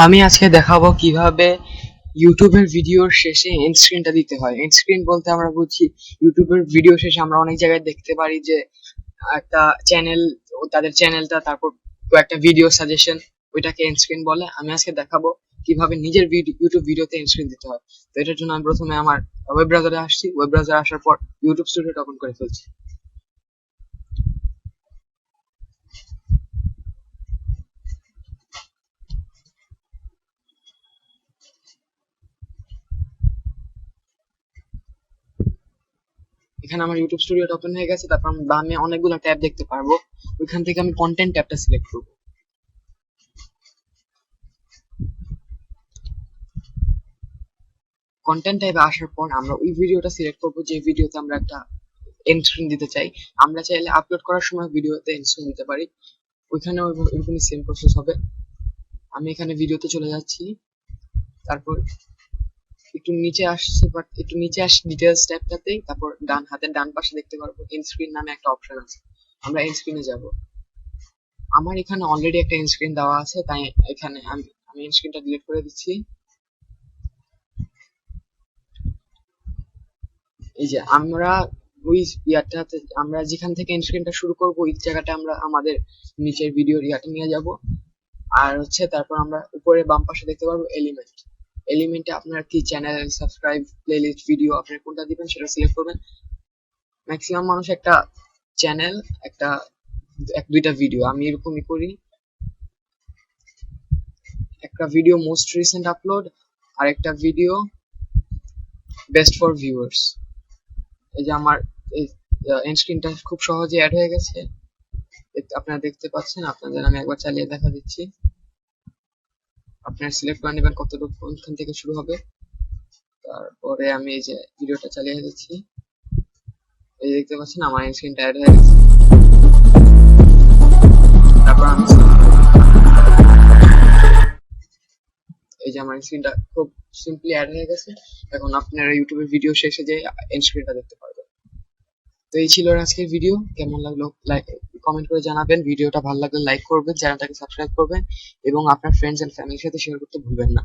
আমি আজকে দেখাবো কিভাবে ইউটিউবের ভিডিওর শেষে এন্ড স্ক্রিনটা দিতে হয়। এন্ড স্ক্রিন বলতে আমরা বুঝি ইউটিউবের ভিডিও শেষে আমরা অনেক জায়গায় দেখতে পারি যে একটা চ্যানেল, তাদের চ্যানেলটা, তারপর একটা ভিডিও সাজেশন, ওইটাকে এন্ড স্ক্রিন বলে। আমি আজকে দেখাবো কিভাবে নিজের ইউটিউব ভিডিওতে এন্ড স্ক্রিন দিতে হয়। তো এটার জন্য আমি প্রথমে আমার ওয়েব ব্রাউজারে আসছি। ওয়েব ব্রাউজারে আসার পর ইউটিউব স্টুডিওটা ওপেন করে ফেলছি। এখানে আমার ইউটিউব স্টুডিওটা ওপেন হয়ে গেছে। তারপর আমি বামে অনেকগুলো ট্যাব দেখতে পারবো। ওইখান থেকে আমি কন্টেন্ট ট্যাবটা সিলেক্ট করবো। কন্টেন্ট ট্যাবে আসার পর আমরা ওই ভিডিওটা সিলেক্ট করবো যে ভিডিওতে আমরা একটা এন্ড স্ক্রিন দিতে চাই। আমরা চাইলে আপলোড করার সময় ভিডিওতে এন্ড স্ক্রিন দিতে পারি। ওইখানে ওইরকমই সেম প্রসেস হবে। আমি এখানে ভিডিওতে চলে যাচ্ছি। তারপর একটু নিচে আসছে, বাট একটু নিচে আসি ডিটেলস ট্যাবটাতেই। তারপর হাতের ডান পাশে দেখতে পারবো এন্ড স্ক্রিন নামে একটা অপশন আছে। আমরা এন্ড স্ক্রিনে যাব। আমার এখানে অলরেডি একটা এন্ড স্ক্রিন দেওয়া আছে, তাই এখানে আমি এন্ড স্ক্রিনটা ডিলিট করে দিচ্ছি। এই যে আমরা ওই ইয়ারটাতে আমরা যেখান থেকে এন্ড স্ক্রিনটা শুরু করবো, ওই জায়গাটা আমরা আমাদের নিচের ভিডিওর ইয়াটা নিয়ে যাব। আর হচ্ছে তারপর আমরা উপরে বাম পাশে দেখতে পারবো এলিমেন্টে আপনার কি চ্যানেল, সাবস্ক্রাইব, প্লেলিস্ট, ভিডিও, আপনি কোনটা দিবেন সেটা সিলেক্ট করবেন। ম্যাক্সিমাম মানুষ একটা চ্যানেল, একটা দুইটা ভিডিও, আমি এরকমই করি। একটা ভিডিও মোস্ট রিসেন্ট আপলোড, আর একটা ভিডিও বেস্ট ফর ভিউয়ার্স। এই যে আমার এন্ড স্ক্রিনটা খুব সহজে অ্যাড হয়ে গেছে, আপনারা দেখতে পাচ্ছেন। আপনাদের আমি একবার চালিয়ে দেখা দিচ্ছি। আপনারা সিলেক্ট করে নেবেন কতটুকু কোনখান থেকে শুরু হবে। তারপরে আমি এই যে ভিডিওটা চালিয়ে দিচ্ছি। এই দেখতে পাচ্ছেন আমার স্ক্রিনটা অ্যাড হয়ে গেছে। তারপর আমি এই যে আমার স্ক্রিনটা খুব সিম্পলি অ্যাড হয়ে গেছে। এখন আপনারা ইউটিউবের ভিডিও শেষে যে এন্ড স্ক্রিনটা দেখতে পারবেন। তো এই ছিল আজকের ভিডিও। কেমন লাগলো লাইক কমেন্ট করে জানাবেন। ভিডিওটা ভালো লাগলে লাইক করবেন, চ্যানেলটাকে সাবস্ক্রাইব করবেন এবং আপনার ফ্রেন্ডস এন্ড ফ্যামিলির সাথে শেয়ার করতে ভুলবেন না।